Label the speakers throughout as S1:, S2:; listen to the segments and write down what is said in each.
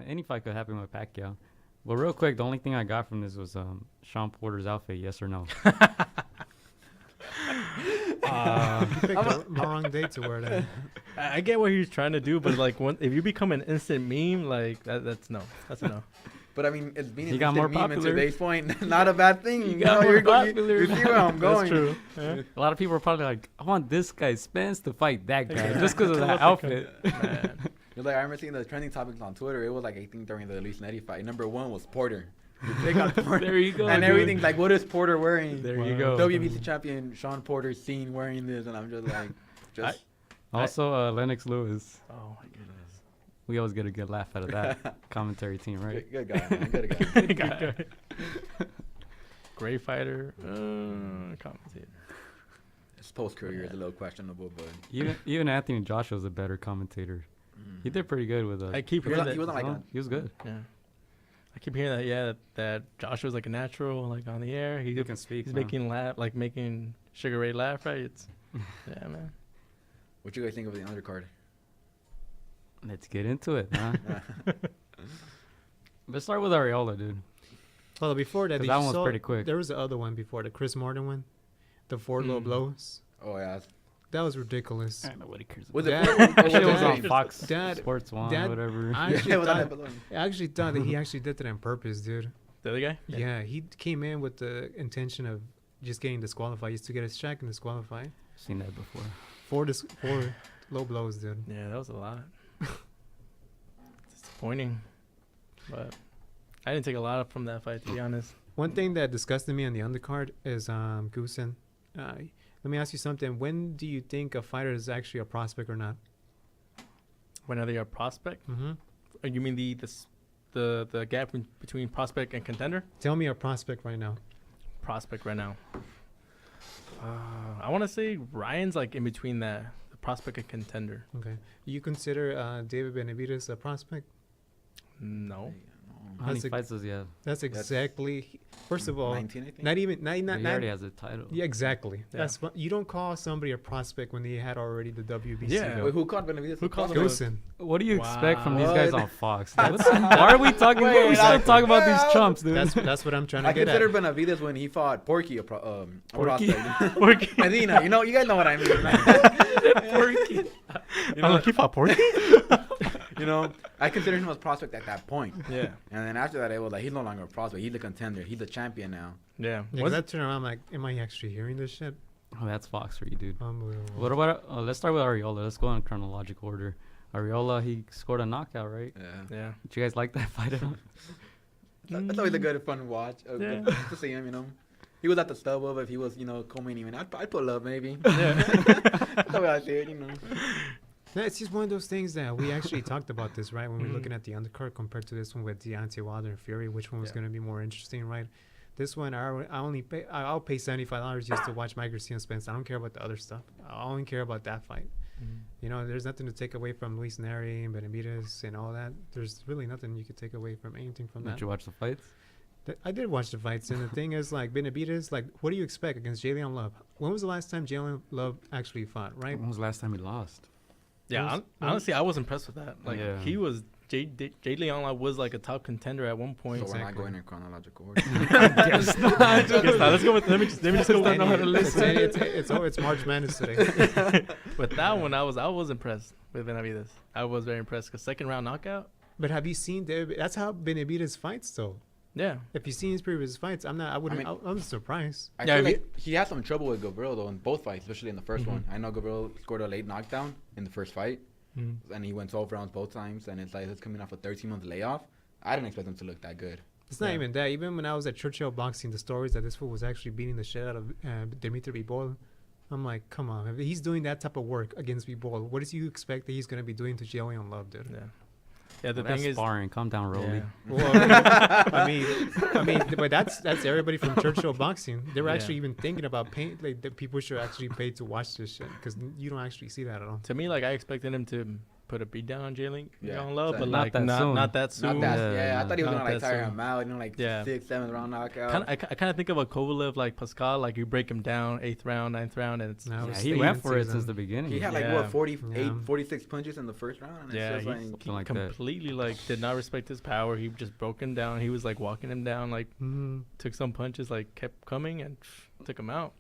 S1: any fight could happen with Pacquiao. But real quick, the only thing I got from this was Sean Porter's outfit. Yes or no?
S2: You picked the wrong day to wear that.
S3: I get what he's trying to do, but like, if you become an instant meme, like that's no. That's a no.
S4: But I mean, it's being
S1: He got more
S4: meme at
S1: popular.
S4: today's point, not a bad thing.
S1: He got more
S4: You
S1: popular.
S4: see where I'm going.
S3: That's true. Yeah.
S1: A lot of people are probably like, I want this guy Spence to fight that guy just because of that outfit.
S3: Man.
S4: Like, I remember seeing the trending topics on Twitter. It was like, I think during the Luis Neri fight, number 1 was Porter. They got Porter.
S1: There you go.
S4: And
S1: dude.
S4: everything's like, what is Porter wearing?
S1: There you go.
S4: WBC champion Sean Porter seen wearing this, and I'm just like,
S1: Also, Lennox Lewis.
S3: Oh my goodness.
S1: We always get a good laugh out of that commentary team, right?
S4: good guy, man. Good guy.
S3: Good guy. Great fighter. Commentator.
S4: His post career is a little questionable, but
S1: Even Anthony Joshua's a better commentator. He did pretty good with us.
S3: I keep
S4: he
S3: hearing
S4: wasn't,
S3: that.
S4: he wasn't like that.
S1: He was good.
S3: Yeah. I keep hearing that. Yeah, that Joshua's like a natural, like on the air.
S1: He can speak.
S3: He's
S1: man.
S3: making Sugar Ray laugh, right? It's yeah, man.
S4: What you guys think of the undercard?
S1: Let's get into it, huh? Let's start with Areola, dude.
S2: Well, before that,
S1: 'Cause
S2: did
S1: that
S2: you
S1: one was
S2: saw-
S1: pretty quick.
S2: There was the other one before, the Chris Martin one, the 4 low blows.
S4: Oh yeah,
S2: That was ridiculous.
S1: Nobody cares.
S4: was it?
S2: That-
S1: That shit was
S2: Dad-
S1: on Fox
S2: Dad-
S1: Sports One,
S2: Dad-
S1: whatever.
S2: I
S4: Yeah,
S2: actually,
S4: without
S2: thought,
S4: that balloon.
S2: I actually thought that he actually did that on purpose, dude.
S3: The other guy?
S2: Yeah, he came in with the intention of just getting disqualified. He used to get his check and disqualify.
S1: Seen that before.
S2: 4 low blows, dude.
S3: Yeah, that was a lot. Disappointing. But I didn't take a lot from that fight, to be honest.
S2: One thing that disgusted me on the undercard is Goosen. Let me ask you something. When do you think a fighter is actually a prospect or not?
S3: When are they a prospect?
S2: Mm-hmm.
S3: You mean the gap between prospect and contender?
S2: Tell me a prospect right now.
S3: Prospect right now. I want to say Ryan's like in between the prospect and contender.
S2: Okay. You consider David Benavidez a prospect?
S3: No.
S1: How many
S2: That's a-
S1: fights does he have?
S2: That's exactly. First of all,
S4: 19, I think.
S2: not even. Not,
S1: He
S2: not,
S1: already has a title.
S2: yeah, exactly.
S3: Yeah.
S2: That's you don't call somebody a prospect when they had already the WBC.
S3: Yeah.
S2: belt.
S4: Wait, who caught Benavidez?
S3: Who called him?
S2: Goosen.
S1: What do you expect from these
S4: Wow.
S1: guys
S4: What?
S1: on Fox? Why are we talking about? We
S4: Wait,
S1: start talking about
S4: well,
S1: these chumps, dude.
S2: That's what I'm trying to
S4: I
S2: get
S4: consider
S2: at.
S4: Benavidez when he fought Porky a
S1: Porky?
S4: prospect.
S3: Porky.
S4: Medina, you guys know what I mean.
S3: Porky.
S4: You
S3: I'm
S4: know,
S3: like, he fought Porky?
S4: I consider him as a prospect at that point.
S3: Yeah.
S4: And then after that, it was like, he's no longer a prospect. He's a contender. He's a champion now.
S3: Yeah.
S2: Yeah, 'cause I turn around, I'm like, am I actually hearing this shit?
S1: Oh, that's Fox for you, dude.
S2: Unbelievable.
S1: What about? Let's start with Areola. Let's go in chronological order. Areola, he scored a knockout, right?
S4: Yeah.
S3: Yeah.
S1: Did you guys like that fight at all?
S4: That's always a good, fun watch.
S3: Yeah.
S4: To see him, He was at the stub of if he was, co-main event. I'd put love, maybe.
S3: Yeah.
S4: That's the way I see it,
S2: No, it's just one of those things that we actually talked about this, right? When we we're looking at the undercard compared to this one with Deontay Wilder and Fury, which one was
S4: Yeah.
S2: going to be more interesting, right? This one, I'll pay $75 just to watch Mike Garcia and Spence. I don't care about the other stuff. I only care about that fight. There's nothing to take away from Luis Neri and Benavidez and all that. There's really nothing you could take away from anything from
S1: Did
S2: that.
S1: you watch the fights?
S2: I did watch the fights, and the thing is, like, Benavidez, like, what do you expect against Jalen Love? When was the last time Jalen Love actually fought, right?
S1: When was the last time he lost?
S3: Yeah. Honestly, I was impressed with that. Like,
S1: Yeah.
S3: he was. Jay Leon was like a top contender at one point.
S4: So we're not
S2: Exactly.
S4: going in chronological order.
S3: Guess not. Let's go with. Let me just go.
S1: don't know how to listen.
S2: It's March Madness today.
S3: With that one, I was impressed with Benavidez. I was very impressed because second round knockout.
S2: But have you seen that's how Benavidez fights, though?
S3: Yeah.
S2: If you've seen his previous fights, I'm surprised.
S4: I
S3: Yeah,
S4: feel
S3: if
S4: like he had some trouble with Gabriel, though, in both fights, especially in the 1st one. I know Gabriel scored a late knockdown in the first fight, and he went 12 rounds both times, and it's like he's coming off a 13-month layoff. I didn't expect him to look that good.
S2: It's not even that. Even when I was at Churchill Boxing, the stories that this fool was actually beating the shit out of Dimitri Bivol, I'm like, come on. If he's doing that type of work against Bivol, what do you expect that he's going to be doing to Jalen Love, dude?
S3: Yeah. Yeah. The
S1: That's
S3: thing is.
S1: sparring. Calm down, Rolly.
S3: Yeah.
S2: Well, I mean, but that's everybody from Churchill Boxing. They were
S3: Yeah.
S2: actually even thinking about paying, like, that people should actually pay to watch this shit because you don't actually see that at all.
S3: To me, like I expected him to put a beat down on Jalen
S4: Yeah.
S3: Love,
S4: So
S3: but
S1: not
S3: like
S1: that soon.
S3: not that soon.
S4: Not that.
S1: Yeah,
S4: Yeah, I
S1: yeah.
S4: thought he was
S3: Not
S4: gonna like
S3: that
S4: tire
S3: soon.
S4: him out. Like
S3: Yeah.
S4: 6th, 7th round knockout.
S3: I kind of think of a Kovalev like Pascal, like you break him down 8th round, 9th round, and it's
S2: No,
S1: Yeah,
S2: it's
S1: he
S2: the
S1: went
S2: even
S1: for it
S2: season.
S1: since the beginning.
S4: He had like
S3: Yeah.
S4: what 48,
S2: Yeah.
S4: 46 punches in the first round. And
S3: yeah,
S4: it's
S3: he
S4: just like,
S1: Something like that.
S3: completely like did not respect his power. He just broke him down. He was like walking him down, like
S2: Mhm.
S3: took some punches, like kept coming and took him out.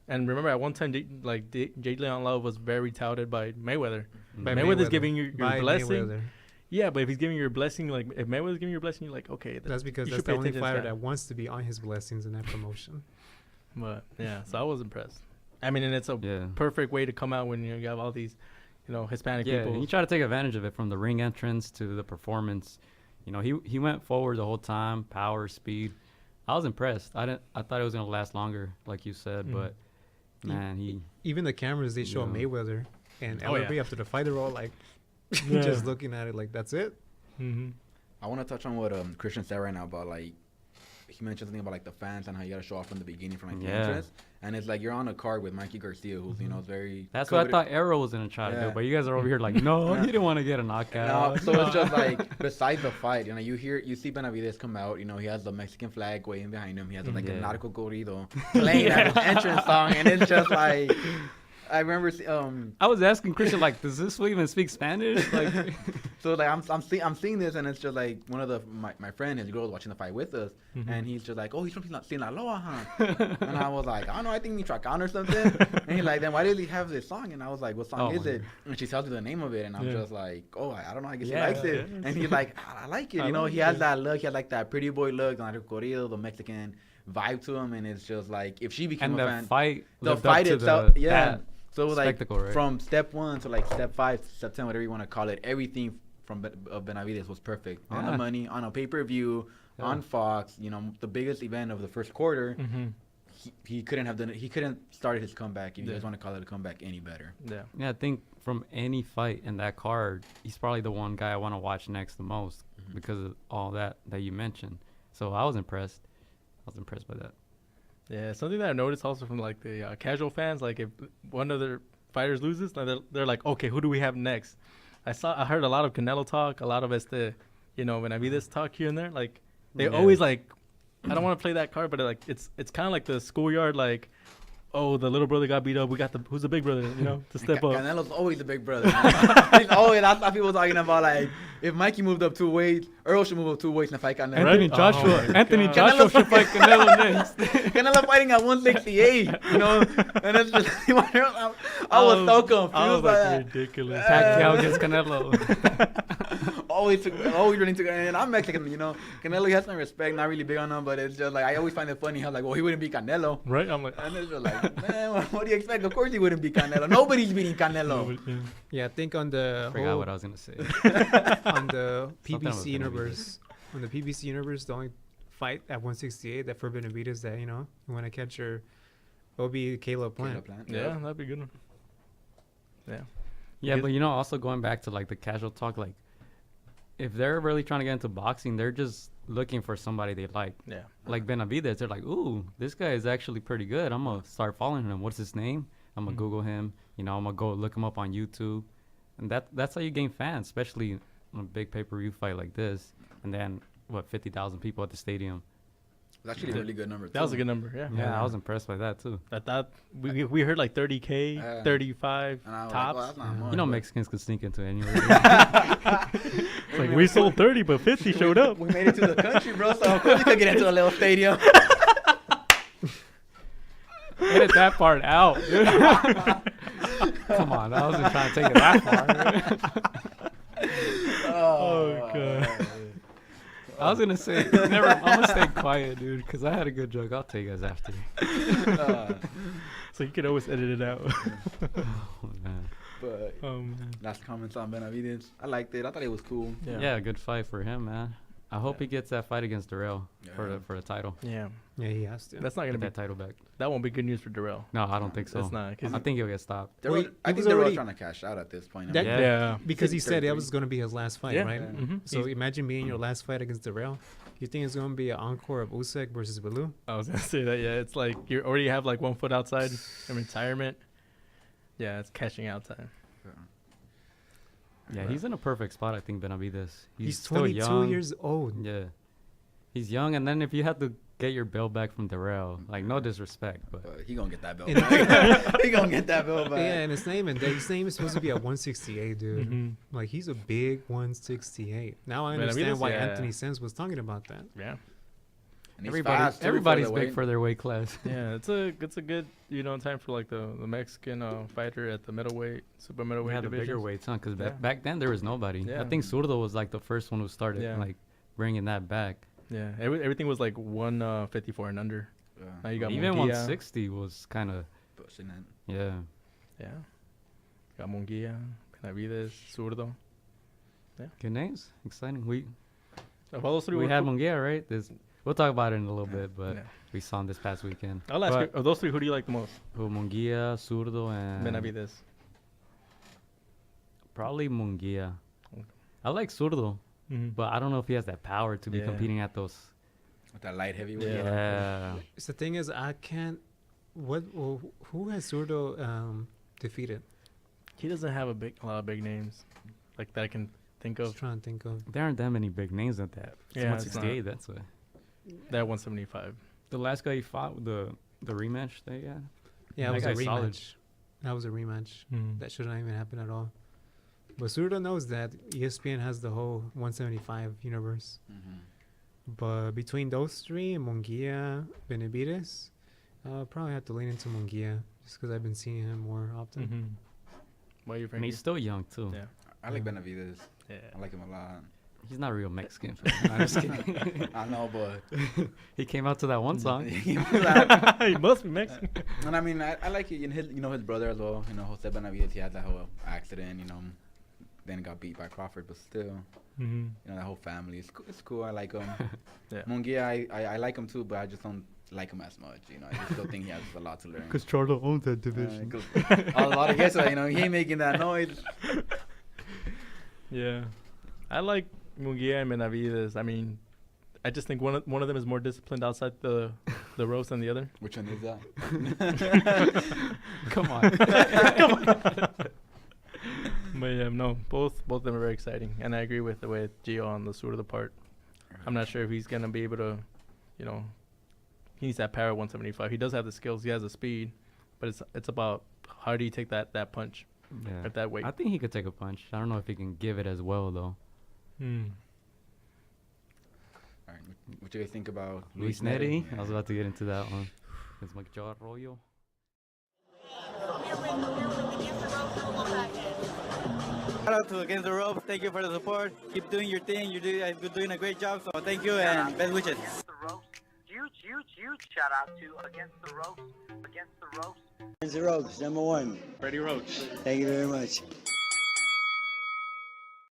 S3: And remember, at one time, Jalen Love was very touted by Mayweather.
S2: By
S3: Mayweather's
S2: Mayweather.
S3: giving you your
S2: By
S3: blessing.
S2: Mayweather.
S3: Yeah, but if he's giving you your blessing, like if Mayweather's giving you your blessing, you're like, okay,
S2: That's because
S3: you
S2: that's
S3: should
S2: the
S3: pay
S2: only
S3: attention to this
S2: fighter
S3: guy.
S2: that wants to be on his blessings in that promotion.
S3: But yeah, so I was impressed. I mean, and it's a
S1: Yeah.
S3: perfect way to come out when you have all these, Hispanic
S1: Yeah,
S3: people.
S1: he tried to take advantage of it from the ring entrance to the performance. He went forward the whole time, power, speed. I was impressed. I thought it was gonna last longer, like you said,
S3: Mhm.
S1: but man, he
S2: Even the cameras they show
S1: Yeah.
S2: Mayweather and
S3: Oh,
S2: LRB
S3: yeah.
S2: after the fight, they're all like
S3: Yeah.
S2: just looking at it like that's it.
S3: Mm-hmm.
S4: I want to touch on what Christian said right now about like he mentioned something about like the fans and how you got to show off from the beginning from like the
S1: Yeah.
S4: entrance. And it's like you're on a card with Mikey Garcia, who's is very.
S1: that's what I
S4: coveted.
S1: thought Arrow was gonna try to
S4: Yeah.
S1: do, but you guys are over here like, no, he didn't want to get a knockout.
S4: No, so it's just like besides the fight, you see Benavidez come out, he has the Mexican flag waving behind him. He has like a
S1: Yeah.
S4: narco corrido playing at his entrance song, and it's just like I remember
S1: I was asking Christian like, does this fool even speak Spanish? Like,
S4: so like I'm seeing this, and it's just like one of my friend, his girl, watching the fight with us,
S3: Mhm.
S4: and he's just like, oh, he's from Sinaloa, huh? And I was like, I don't know, I think Michoacan or something. And he's like, then why does he have this song? And I was like, what song
S1: Oh
S4: is
S1: my
S4: it? And she tells me the name of it, and I'm
S3: Yeah.
S4: just like, oh, I don't know, I guess
S1: Yeah,
S4: he likes it.
S3: yeah.
S4: And he's like, I like it,
S3: I like
S4: he has
S3: it.
S4: that look, he has like that pretty boy look, like the corrido, the Mexican vibe to him, and it's just like if she became
S1: and
S4: a
S1: the
S4: fan,
S1: fight,
S4: the
S1: lived up
S4: fight
S1: to
S4: itself,
S1: the,
S4: yeah.
S1: that
S4: So like
S1: spectacle, right?
S4: from step 1 to like step 5, step 10, whatever you want to call it, everything from Benavidez was perfect on
S1: Yeah.
S4: the money, on a pay-per-view,
S1: Yeah.
S4: on Fox. The biggest event of the first quarter.
S3: Mm-hmm.
S4: He couldn't have done it. He couldn't started his comeback. If you
S3: Yeah.
S4: guys want to call it a comeback, any better.
S3: Yeah.
S1: Yeah, I think from any fight in that card, he's probably the one guy I want to watch next the most
S4: Mhm.
S1: because of all that you mentioned. So I was impressed. I was impressed by that.
S3: Yeah, something that I noticed also from like the casual fans, like if one of their fighters loses, like they're like, okay, who do we have next? I heard a lot of Canelo talk, a lot of Benavidez talk here and there. Like they
S1: Yeah.
S3: always like, I don't want to play that card, but like it's kind of like the schoolyard, like, oh, the little brother got beat up. We got who's the big brother, to step up.
S4: Canelo's always a big brother. Man. He's always. That's what people talking about. Like if Mikey moved up 2 weights, Earl should move up 2 weights and fight Canelo.
S1: Anthony
S3: Right?
S1: Joshua.
S3: Oh my
S1: Anthony
S3: God.
S1: Joshua should fight Canelo next.
S4: Canelo fighting at 168, and it's just I was so confused
S3: I was
S4: by
S3: like,
S4: that.
S3: ridiculous.
S1: Pacquiao against Canelo.
S4: always running to, and I'm Mexican, Canelo has some respect, not really big on him, but it's just like I always find it funny how like, well, he wouldn't beat Canelo,
S3: Right? I'm like,
S4: and it's just like, man, what do you expect? Of course he wouldn't beat Canelo. Nobody's beating Canelo.
S3: yeah.
S2: Yeah, I think on the
S1: I forgot
S2: whole,
S1: what I was gonna say.
S2: on the
S1: Something
S2: PBC
S1: was
S2: universe, the only fight at 168 that for Benavidez that you want to catch her, it'll be Caleb Plant.
S3: Yeah, that'd be a good one. Yeah.
S1: Yeah,
S3: Because-
S1: but also going back to like the casual talk, like if they're really trying to get into boxing, they're just looking for somebody they like.
S3: Yeah.
S1: Like Benavidez, they're like, ooh, this guy is actually pretty good. I'm gonna start following him. What's his name? I'm gonna
S3: Mhm.
S1: Google him. I'm gonna go look him up on YouTube, and that's how you gain fans, especially on a big pay-per-view fight like this. And then 50,000 people at the stadium.
S4: It's actually a really good number.
S3: That was a good number. Yeah.
S1: Yeah, I was impressed by that too.
S3: I thought we heard like 30K, 35
S4: And I was
S3: tops.
S4: like, well, that's not much.
S1: You know,
S4: but-
S1: Mexicans could sneak into anywhere.
S3: It's like we sold 30, but 50 showed up.
S4: We made it to the country, bro. So of course we could get into a little stadium.
S1: Edit that part out. Dude. Come on, I wasn't trying to take it that far.
S3: Oh, God.
S1: I was gonna say, I'm gonna stay quiet, dude, because I had a good joke. I'll tell you guys after.
S3: So you can always edit it out.
S1: Oh, man.
S4: But
S3: Man.
S4: last comments on Benavidez. I liked it. I thought it was cool.
S1: Yeah, good fight for him, man. I hope he gets that fight against Darrell for the title.
S3: Yeah.
S2: Yeah, he has to.
S3: That's not
S1: Get
S3: gonna be.
S1: that title back.
S3: That won't be good news for Darrell.
S1: No, I don't think so.
S3: It's not. 'Cause
S1: I think he'll get stopped.
S4: They're
S2: Well,
S4: all- I
S2: he
S4: think
S2: was
S4: they're all
S2: already-
S4: trying to cash out at this point.
S2: That-
S3: Yeah.
S2: because he
S4: He's
S2: said that
S4: 33.
S2: was going to be his last fight,
S3: Yeah.
S2: right?
S4: Yeah.
S3: Mm-hmm.
S2: So imagine being your last fight against Darrell. You think it's going to be an encore of Usyk versus Bellew?
S3: I was gonna say that. Yeah, it's like you already have like 1 foot outside of retirement. Yeah, it's cashing out time.
S1: Yeah, he's in a perfect spot, I think, Benavidez.
S2: He's
S1: still
S2: 22
S1: young.
S2: years old.
S1: Yeah. He's young, and then if you had to get your belt back from Darrell, like, no disrespect, but
S4: He gonna get that belt
S2: And-
S4: back. He gonna get that belt back.
S2: Yeah, and his name is supposed to be at 168, dude.
S3: Mhm.
S2: Like, he's a big 168. Now I
S3: Benavidez,
S2: understand why
S3: yeah.
S2: Anthony Sands was talking about that.
S3: Yeah.
S4: And he's
S1: everybody,
S4: fast, too,
S1: everybody's
S4: the
S1: big
S4: weight.
S1: for their weight class.
S3: Yeah, it's a good time for like the Mexican fighter at the middleweight, super
S1: We
S3: middleweight
S1: had the bigger
S3: division.
S1: weights, huh? Because
S3: Yeah.
S1: back then there was nobody.
S3: Yeah.
S1: I think Zurdo was like the first one who started
S3: Yeah.
S1: like bringing that back.
S3: Yeah, everything was like 154 and under. Now you got
S1: Even
S3: Munguia.
S1: 160 was kind of
S4: Pushing it.
S1: yeah.
S3: Yeah, got Munguia, Benavidez, Zurdo.
S1: Good names, exciting. We
S3: Of all those three,
S1: had Munguia, right? We'll talk about it in a little bit, but
S3: Yeah.
S1: we saw him this past weekend.
S3: I'll ask you,
S1: But
S3: of those three, who do you like the most?
S1: Munguia, Zurdo, and
S3: Benavidez.
S1: probably Munguia.
S3: Okay.
S1: I like Zurdo,
S3: Mm-hmm.
S1: but I don't know if he has that power to be
S3: Yeah.
S1: competing at those.
S4: With that light heavyweight.
S1: Yeah.
S2: So the thing is, I can't. Who has Zurdo defeated?
S3: He doesn't have a lot of big names, like that I can think
S2: Just
S3: of.
S2: trying to think of.
S1: There aren't that many big names at that. It's
S3: Yeah, it's
S1: 168, that's why.
S3: That 175.
S1: The last guy he fought, the rematch they had.
S2: Yeah, it was a
S1: That guy's solid.
S2: rematch. That was a rematch.
S3: Mm.
S2: That shouldn't even happen at all. But Zurdo knows that ESPN has the whole 175 universe.
S4: Mm-hmm.
S2: But between those three, Munguia, Benavidez, I'll probably have to lean into Munguia just because I've been seeing him more often.
S3: Mm-hmm. Why are you
S1: And
S3: Frankie?
S1: he's still young too.
S3: Yeah.
S4: I like
S2: Yeah.
S4: Benavidez.
S3: Yeah.
S4: I like him a lot.
S1: He's not real Mexican. I'm just kidding.
S4: I know, but
S1: He came out to that one song.
S3: He must be Mexican.
S4: And I mean, I like it. His brother as well. Jose Benavidez. He had that whole accident. Then got beat by Crawford, but still,
S3: Mm-hmm.
S4: that whole family. It's cool. I like him.
S3: Yeah.
S4: Munguia, I like him too, but I just don't like him as much. I still think he has a lot to learn.
S1: Charlo owns that
S4: A lot of guys, he ain't making that noise.
S3: Yeah. I like Munguia and Benavidez. I mean, I just think one of them is more disciplined outside the ropes than the other.
S4: Which one is that?
S1: Come on.
S3: But yeah, no, both of them are very exciting, and I agree with the way Gio on the sort of the part. I'm not sure if he's gonna be able to, he needs that power at 175. He does have the skills, he has the speed, but it's about how do you take that punch
S1: Yeah.
S3: at that weight.
S1: I think he could take a punch. I don't know if he can give it as well though.
S3: Hmm.
S4: All right, what do you guys think about
S1: Luis Neri. I was about to get into that one. It's Macho Arroyo.
S5: Shout out to Against the Ropes. Thank you for the support. Keep doing your thing. You're doing a great job. So thank you and best wishes.
S6: Against the Ropes. Huge shout out to Against the Ropes. Against the Ropes.
S7: Against the Ropes, #1.
S3: Freddie Roach.
S7: Thank you very much.